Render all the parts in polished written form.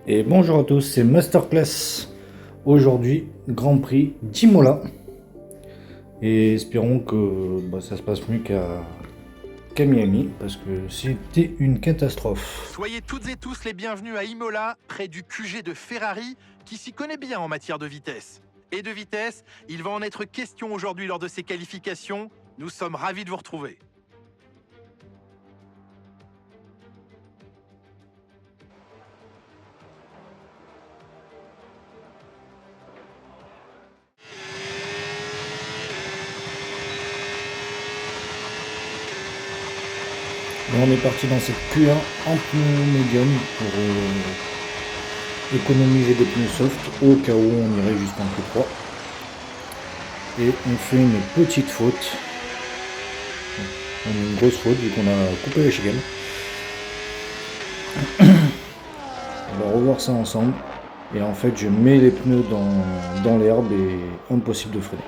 Et bonjour à tous, c'est Masterclass. Aujourd'hui, Grand Prix d'Imola. Et espérons que ça se passe mieux qu'à Miami, parce que c'était une catastrophe. Soyez toutes et tous les bienvenus à Imola, près du QG de Ferrari, qui s'y connaît bien en matière de vitesse. Et de vitesse, il va en être question aujourd'hui lors de ces qualifications. Nous sommes ravis de vous retrouver. Là, on est parti dans cette Q1 en pneu médium pour économiser des pneus soft au cas où on irait jusqu'en Q3. Et on fait une petite faute. Une grosse faute vu qu'on a coupé la chicane. On va revoir ça ensemble. Et en fait, je mets les pneus dans l'herbe et impossible de freiner.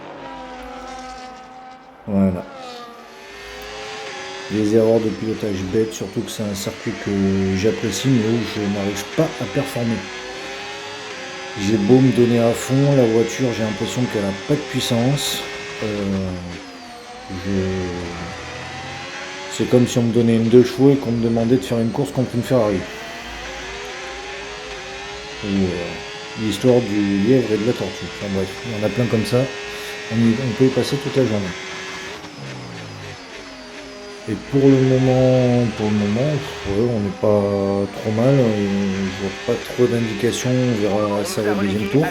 Voilà. Des erreurs de pilotage bêtes, surtout que c'est un circuit que j'apprécie mais où je n'arrive pas à performer. J'ai beau me donner à fond, la voiture j'ai l'impression qu'elle n'a pas de puissance. C'est comme si on me donnait une 2 chevaux et qu'on me demandait de faire une course contre une Ferrari. Ou l'histoire du lièvre et de la tortue. Enfin bref, il y en a plein comme ça. On peut y passer toute la journée. Et pour le moment, ouais, on n'est pas trop mal. Je vois pas trop d'indications. On verra ça au deuxième tour.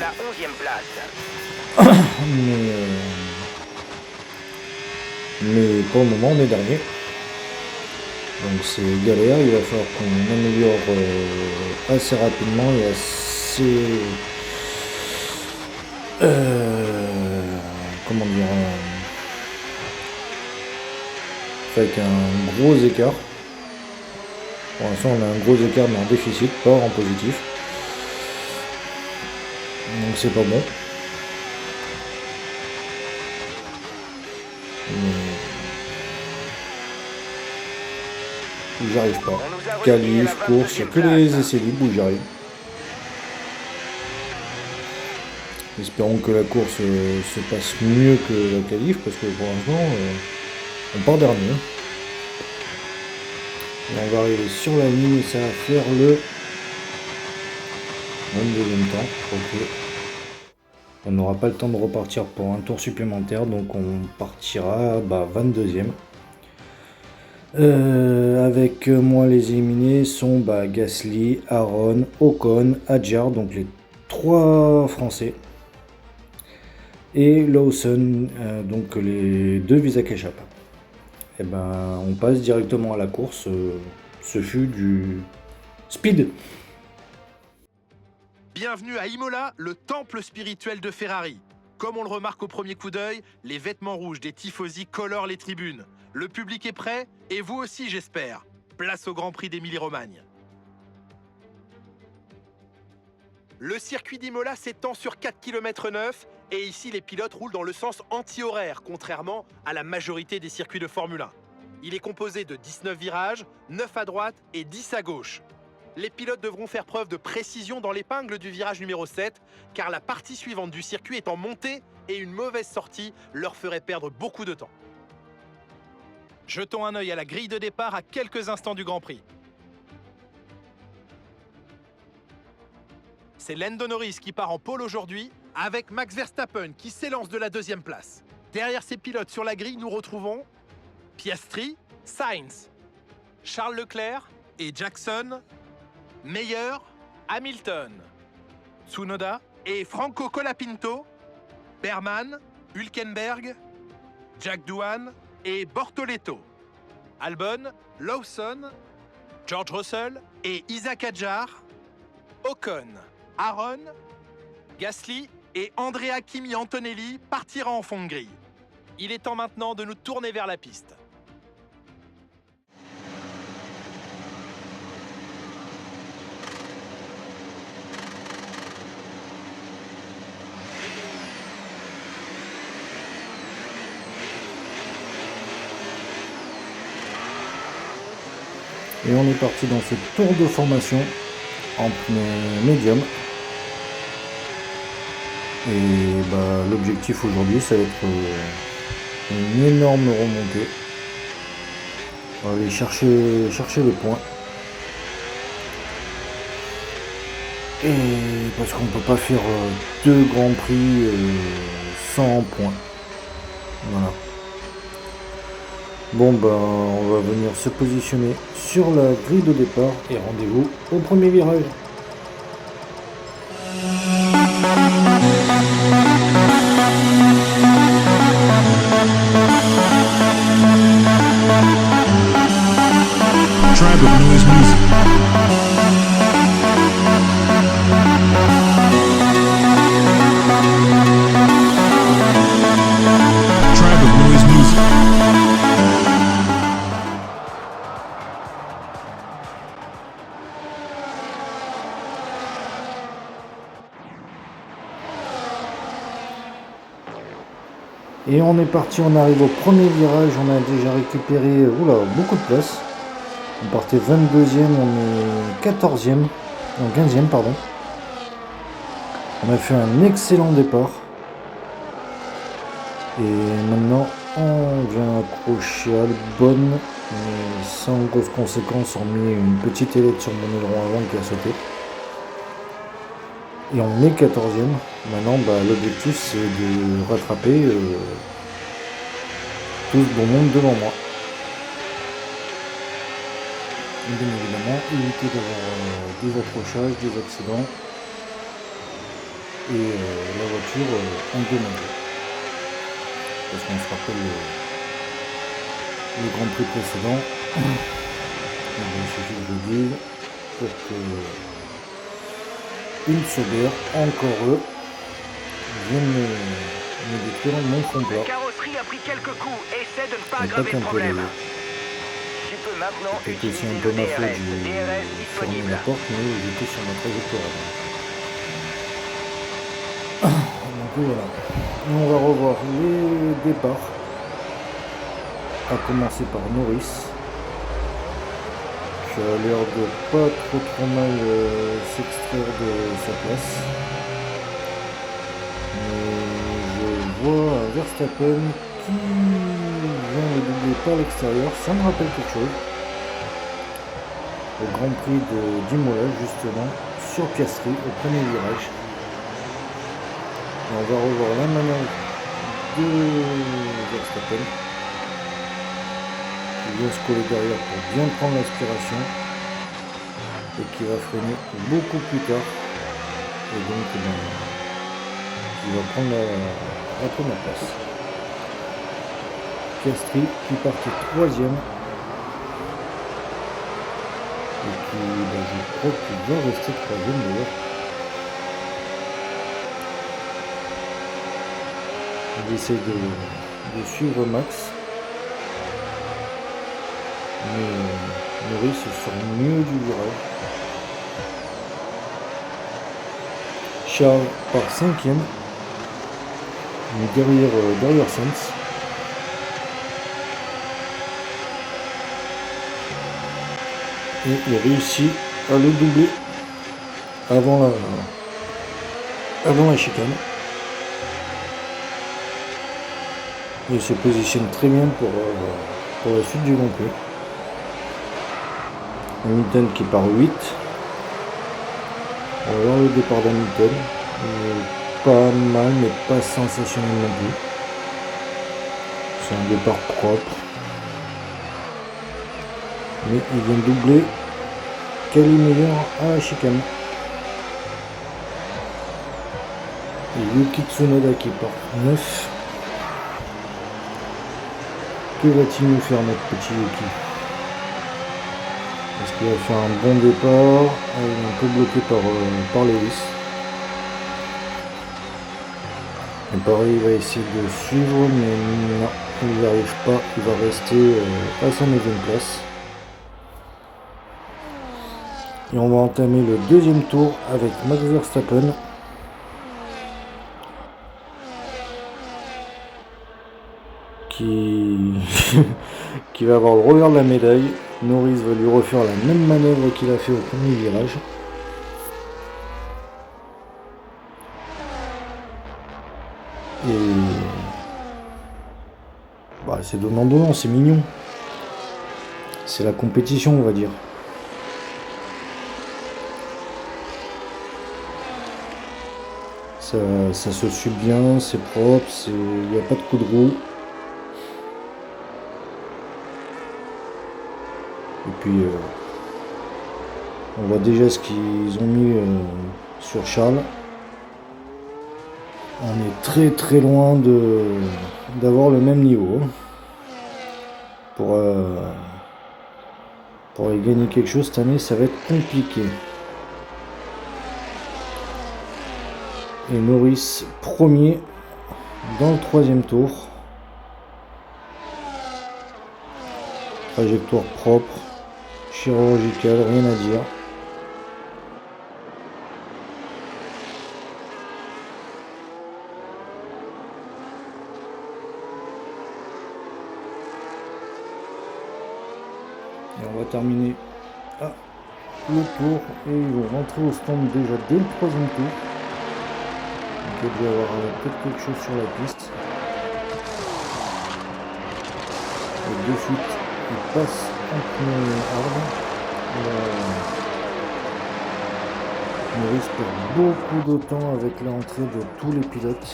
Mais pour le moment, on est dernier. Donc c'est galère. Il va falloir qu'on améliore assez rapidement et assez. Comment dire, avec un gros écart. Pour l'instant on a un gros écart mais en déficit, pas en positif. Donc c'est pas bon. Mais j'arrive pas. Qualif, course, il n'y a que les essais libres où j'arrive. Espérons que la course se passe mieux que la qualif parce que pour l'instant on part dernier. Et on va arriver sur la ligne et ça va faire le 22e temps. Ok. On n'aura pas le temps de repartir pour un tour supplémentaire, donc on partira 22e. Avec moi, les éliminés sont Gasly, Aaron, Ocon, Hadjar, donc les 3 Français. Et Lawson, donc les 2 Visa-Ketchup. Et on passe directement à la course. Ce fut du speed. Bienvenue à Imola, le temple spirituel de Ferrari. Comme on le remarque au premier coup d'œil, les vêtements rouges des tifosi colorent les tribunes. Le public est prêt, et vous aussi j'espère. Place au Grand Prix d'Émilie-Romagne. Le circuit d'Imola s'étend sur 4 km 9 et ici les pilotes roulent dans le sens anti-horaire, contrairement à la majorité des circuits de Formule 1. Il est composé de 19 virages, 9 à droite et 10 à gauche. Les pilotes devront faire preuve de précision dans l'épingle du virage numéro 7, car la partie suivante du circuit est en montée et une mauvaise sortie leur ferait perdre beaucoup de temps. Jetons un œil à la grille de départ à quelques instants du Grand Prix. C'est Lando Norris qui part en pole aujourd'hui, avec Max Verstappen qui s'élance de la 2e place. Derrière ces pilotes sur la grille, nous retrouvons Piastri, Sainz, Charles Leclerc et Jackson, Meyer, Hamilton, Tsunoda et Franco Colapinto, Berman, Hülkenberg, Jack Doohan et Bortoleto, Albon, Lawson, George Russell et Isaac Hadjar, Ocon, Aaron, Gasly et Andrea Kimi Antonelli partira en fond de grille. Il est temps maintenant de nous tourner vers la piste. Et on est parti dans ce tour de formation en pneu médium. Et l'objectif aujourd'hui, ça va être une énorme remontée. On va aller chercher le point. Et parce qu'on peut pas faire deux grands prix sans points. Voilà. Bon on va venir se positionner sur la grille de départ et rendez-vous au premier virage. Tribe of Noise Music. Tribe of Noise Music. Et on est parti, on arrive au premier virage, on a déjà récupéré beaucoup de place. On partait 22e, on est 14e, non 15e pardon. On a fait un excellent départ. Et maintenant on vient accrocher Albonne, mais sans grosses conséquences, on met une petite ailette sur mon aileron avant qui a sauté. Et on est 14e. Maintenant l'objectif c'est de rattraper tout ce bon monde devant moi. Et bien évidemment éviter d'avoir des accrochages, des accidents et la voiture endommagée. Parce qu'on se rappelle le Grand Prix précédent. Il suffit que je le dise pour que une Sauber, encore eux, viennent me détruire mon fond plat. La carrosserie a pris quelques coups, essaie de ne pas Mais aggraver pas le qu'un peu problème. d'ailleurs. Tu peux maintenant C'est aussi utiliser un peu le ma faute, DRS, j'ai DRS fermé disponible. la porte, mais j'étais sur ma trajectoire. Donc voilà. Et on va revoir les départs. À commencer par Norris, qui a l'air de pas trop mal s'extraire de sa place. Mais je vois un Verstappen qui vient le doubler par l'extérieur. Ça me rappelle quelque chose. Au Grand Prix d'Imola, justement, sur Piastri, au premier virage. Et on va revoir la manœuvre de Verstappen, qui vient se coller derrière pour bien prendre l'aspiration et qui va freiner beaucoup plus tard. Et donc, il va prendre la première place. Piastri qui partait 3e. Et qui, je crois qu'il va rester 3e d'ailleurs. Il essaie de suivre Max. Mais Norris sort mieux du virage. Charles part 5e. Derrière Sainz. Et il réussit à le doubler avant la chicane. Il se positionne très bien pour la suite du Grand Prix. Hamilton qui part 8. On va voir le départ d'Hamilton. Pas mal, mais pas sensationnel non plus. C'est un départ propre. Mais il vient doubler Kali Meyer à la chicane. Et Yuki Tsunoda qui part 9. Que va-t-il nous faire notre petit Yuki? Est-ce qu'il va faire un bon départ? Il est un peu bloqué par Lewis. Et pareil, il va essayer de suivre, mais non, il n'y arrive pas. Il va rester à sa 9e place. Et on va entamer le deuxième tour avec Max Verstappen. Qui va avoir le revers de la médaille. Norris va lui refaire la même manœuvre qu'il a fait au premier virage. Bah, c'est donnant-donnant, c'est mignon. C'est la compétition, on va dire. Ça se suit bien, c'est propre, il n'y a pas de coup de roue. Et puis, on voit déjà ce qu'ils ont mis sur Charles. On est très très loin d'avoir le même niveau. Pour aller gagner quelque chose cette année, ça va être compliqué. Et Maurice, premier dans le 3e tour. Trajectoire propre, chirurgicale, rien à dire. Et on va terminer le tour et ils vont rentrer au stand déjà dès le 3e tour. Donc il doit y avoir peut-être quelque chose sur la piste. Et de suite, il passe en pneu hard. Maurice perd beaucoup de temps avec l'entrée de tous les pilotes.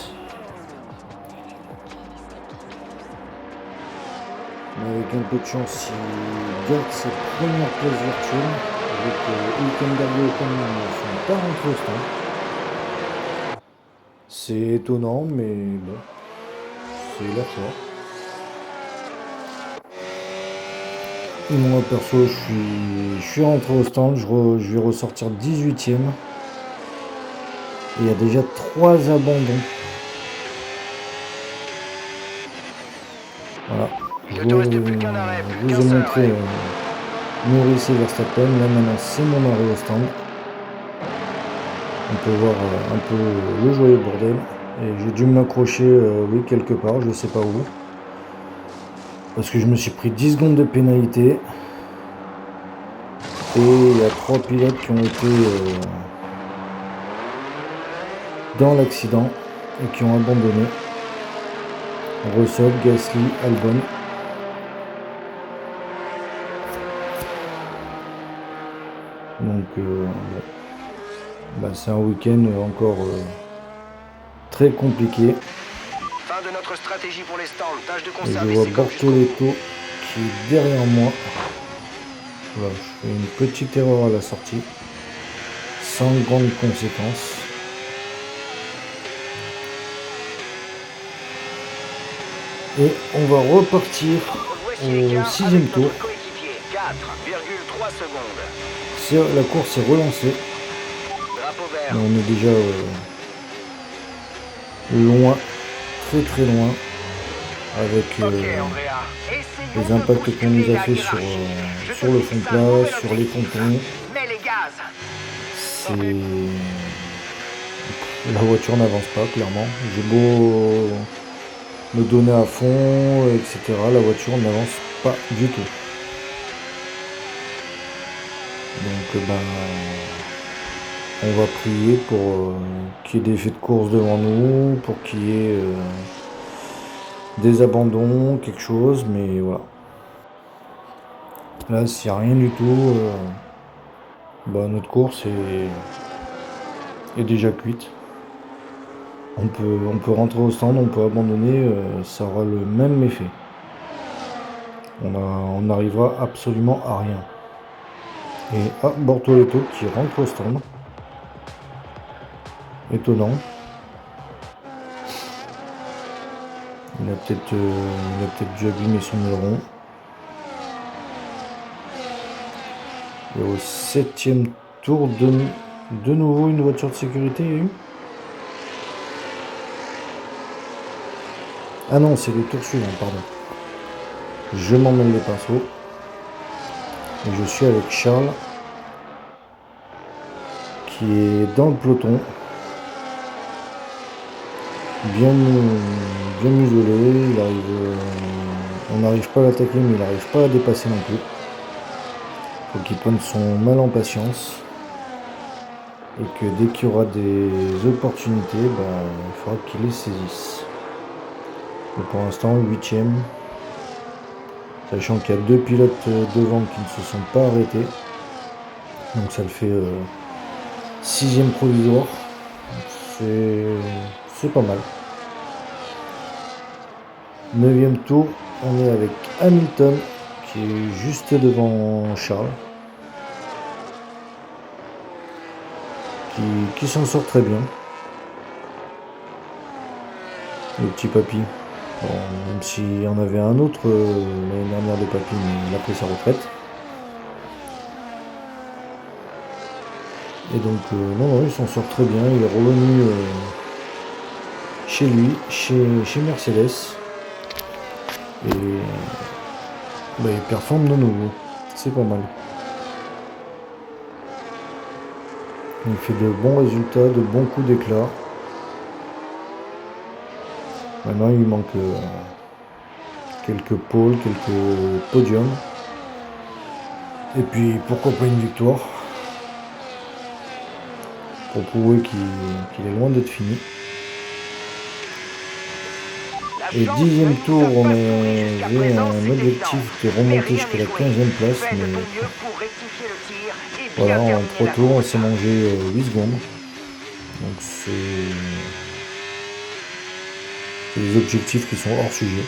Mais avec un peu de chance, il garde sa première place virtuelle. Avec Hülkenberg et Ocon ne sont pas rentrés au stand. C'est étonnant, mais bon, c'est la foi. Et moi perso, je suis rentré au stand, je vais ressortir 18e. Et il y a déjà 3 abandons. Voilà. Je vous ai montré Maurice et Verstappen. Là maintenant c'est mon arrêt au stand. On peut voir un peu le joyeux bordel. Et j'ai dû m'accrocher oui, quelque part, je sais pas où. Parce que je me suis pris 10 secondes de pénalité. Et il y a 3 pilotes qui ont été dans l'accident et qui ont abandonné. Russell, Gasly, Albon. Donc c'est un week-end encore très compliqué. Fin de notre stratégie pour les stands. Tâche de Et je conserver vois ces coques jusqu'au Bortoletto qui est derrière moi. Voilà, je fais une petite erreur à la sortie. Sans grande conséquence. Et on va repartir Voici au l'écart 6e avec tour. notre coéquipier. 4,3 secondes. La course est relancée. Drapeau vert. Mais on est déjà loin, très très loin, avec Ok, Andrea. Essayons les de impacts qu'on nous bousculer a la fait hiérarchie. Je sur te le dis fond ça, nouvel plat, sur les objectif. pontons. Mets les gaz. La voiture n'avance pas, clairement. J'ai beau me donner à fond, etc. La voiture n'avance pas du tout. Donc on va prier pour qu'il y ait des faits de course devant nous, pour qu'il y ait des abandons, quelque chose, mais voilà. Là, s'il n'y a rien du tout, notre course est déjà cuite. On peut rentrer au stand, on peut abandonner, ça aura le même effet. On n'arrivera absolument à rien. Et Bortoletto qui rentre au stand. Étonnant. Il a peut-être dû abîmer son aileron. Et au 7e tour, de nouveau une voiture de sécurité, il y a eu. Ah non, c'est le tour suivant, pardon. Je m'emmène les pinceaux. Et je suis avec Charles, qui est dans le peloton. Bien muselé, on n'arrive pas à l'attaquer, mais il n'arrive pas à dépasser non plus. Faut qu'il prenne son mal en patience. Et que dès qu'il y aura des opportunités, il faudra qu'il les saisisse. Et pour l'instant, 8e. Sachant qu'il y a 2 pilotes devant qui ne se sont pas arrêtés. Donc ça le fait 6ème provisoire. C'est pas mal. 9ème tour, on est avec Hamilton qui est juste devant Charles. Qui s'en sort très bien. Le petit papy. Bon, même s'il y en avait un autre l'année dernière de papy, mais il a pris sa retraite. Et donc, non, il s'en sort très bien. Il est revenu chez lui, chez Mercedes. Et bah, il performe de nouveau. C'est pas mal. Il fait de bons résultats, de bons coups d'éclat. Maintenant, il lui manque quelques pôles, quelques podiums. Et puis, pourquoi pas une victoire pour prouver qu'il est loin d'être fini. Et 10ème tour, on avait un objectif de remonter jusqu'à la 15ème place. Mais voilà, en 3 tours, on s'est mangé 8 secondes. Donc c'est des objectifs qui sont hors sujet.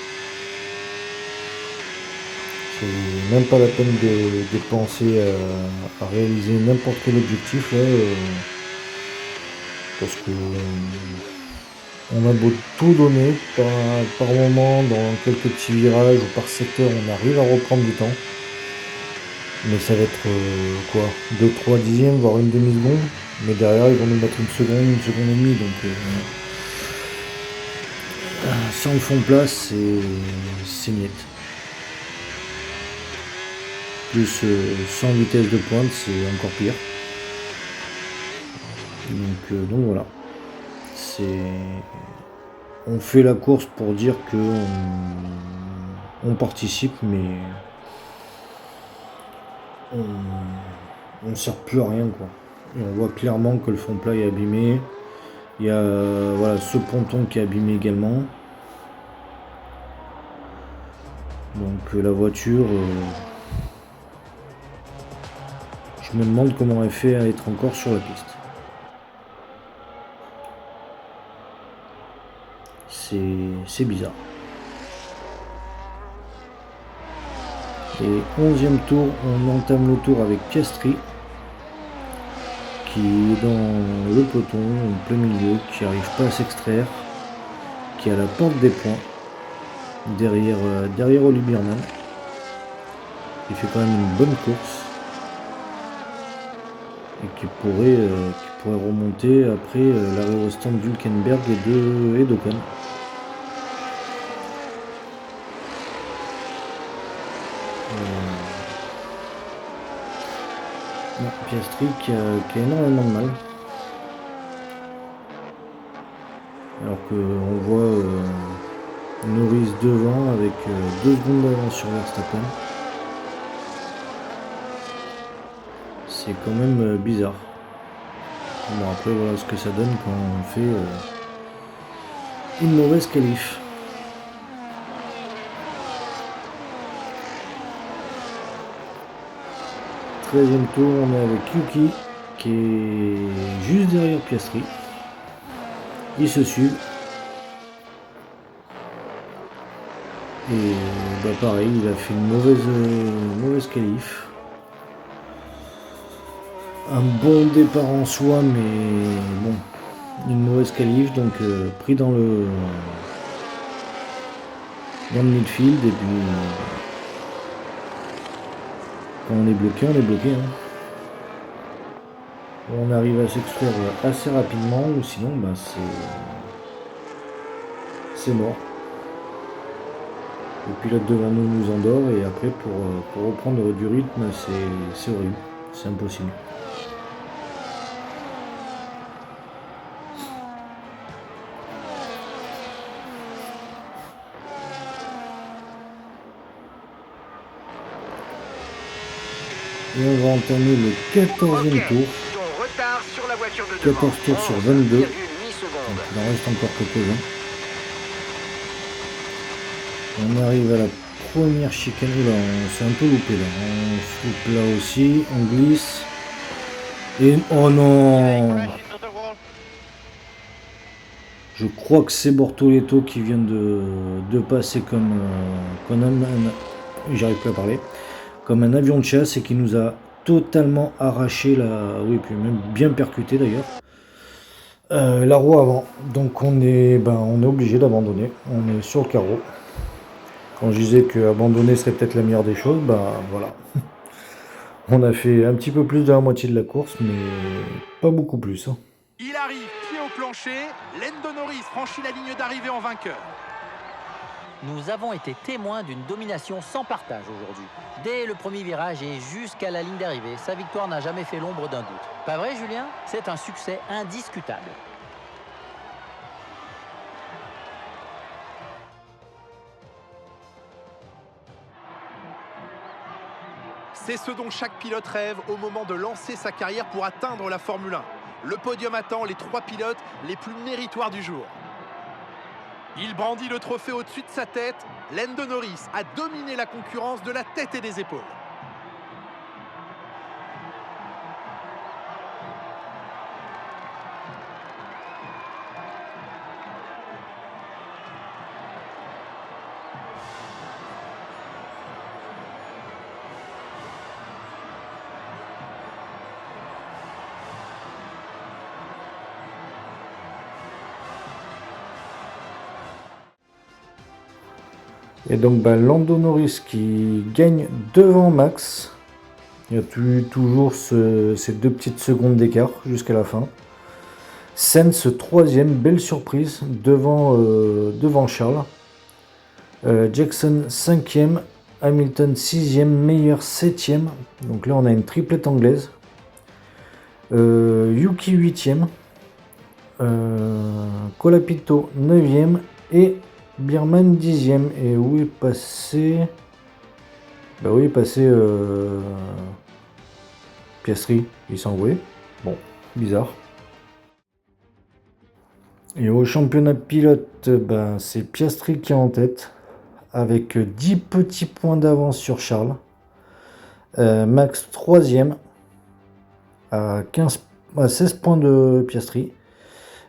C'est même pas la peine de penser à réaliser n'importe quel objectif là, parce que on a beau tout donner par moment, dans quelques petits virages ou par secteur, on arrive à reprendre du temps. Mais ça va être 2-3 dixièmes, voire une demi-seconde. Mais derrière, ils vont nous mettre une seconde et demie. Donc, sans le fond plat, c'est net. Plus sans vitesse de pointe, c'est encore pire. Donc voilà. On fait la course pour dire que on participe, mais on ne sert plus à rien, quoi. Et on voit clairement que le fond plat est abîmé. Il y a voilà, ce ponton qui est abîmé également. Donc la voiture, je me demande comment elle fait à être encore sur la piste. C'est bizarre. Et 11e tour, on entame le tour avec Piastri qui est dans le peloton, en plein milieu, qui n'arrive pas à s'extraire, qui est à la porte des points, derrière Oli Biermann. Il fait quand même une bonne course et qui pourrait remonter après l'arrêt au stand d'Hülkenberg et d'Ocon. Piastri qui a énormément de mal. Alors qu'on voit Norris devant avec 2 secondes d'avance sur Verstappen. C'est quand même bizarre. Bon, après voilà ce que ça donne quand on fait une mauvaise qualif. Troisième tour, on est avec Yuki qui est juste derrière Piastri. Ils se suivent. Et bah pareil, il a fait une mauvaise qualif. Un bon départ en soi, mais bon, une mauvaise qualif, donc pris dans le midfield, et puis quand on est bloqué, hein. On arrive à s'extraire assez rapidement, ou sinon bah c'est mort. Le pilote devant nous endort, et après pour reprendre du rythme, c'est horrible, c'est impossible. Et on va entamer le 14e tour. 14 tours sur 22. Donc il en reste encore quelques-uns. On arrive à la première chicane. Là, on s'est un peu loupé là. On se loupe là aussi. On glisse. Et oh non! Je crois que c'est Bortoleto qui vient de passer comme j'arrive plus à parler, comme un avion de chasse et qui nous a totalement arraché la, oui, puis même bien percuté d'ailleurs, la roue avant. Donc on est obligé d'abandonner. On est sur le carreau. Quand je disais que abandonner serait peut-être la meilleure des choses, voilà. On a fait un petit peu plus de la moitié de la course, mais pas beaucoup plus. Hein. Il arrive, pied au plancher. Lando Norris franchit la ligne d'arrivée en vainqueur. Nous avons été témoins d'une domination sans partage aujourd'hui. Dès le premier virage et jusqu'à la ligne d'arrivée, sa victoire n'a jamais fait l'ombre d'un doute. Pas vrai, Julien? C'est un succès indiscutable. C'est ce dont chaque pilote rêve au moment de lancer sa carrière pour atteindre la Formule 1. Le podium attend les 3 pilotes les plus méritoires du jour. Il brandit le trophée au-dessus de sa tête. Lando Norris a dominé la concurrence de la tête et des épaules. Et donc Lando Norris qui gagne devant Max. Il y a toujours ces 2 petites secondes d'écart jusqu'à la fin. Sainz 3e, belle surprise devant Charles. Jackson 5e, Hamilton 6e, Meyer 7e. Donc là on a une triplette anglaise. Yuki 8e. Colapinto 9e et Birman 10e. Et où est passé? Où est passé Piastri? Il s'est envolé. Bon, bizarre. Et au championnat pilote, c'est Piastri qui est en tête, avec 10 petits points d'avance sur Charles. Max 3e, à 16 points de Piastri.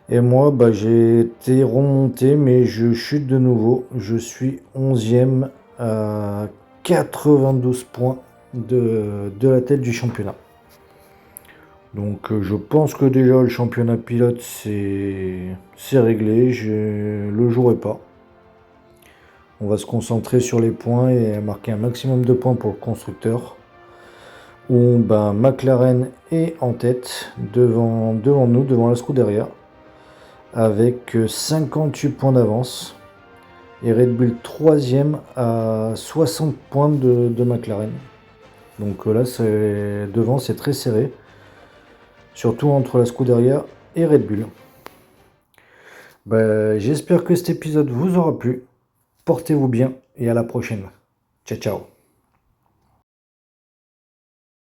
Et moi, j'ai été remonté, mais je chute de nouveau. Je suis 11e à 92 points de la tête du championnat. Donc je pense que déjà le championnat pilote c'est réglé, le jouerai pas. On va se concentrer sur les points et marquer un maximum de points pour le constructeur. Où McLaren est en tête devant nous, devant la Scuderia, avec 58 points d'avance. Et Red Bull 3e à 60 points de McLaren. Donc là devant c'est très serré. Surtout entre la Scuderia et Red Bull. J'espère que cet épisode vous aura plu. Portez-vous bien et à la prochaine. Ciao ciao.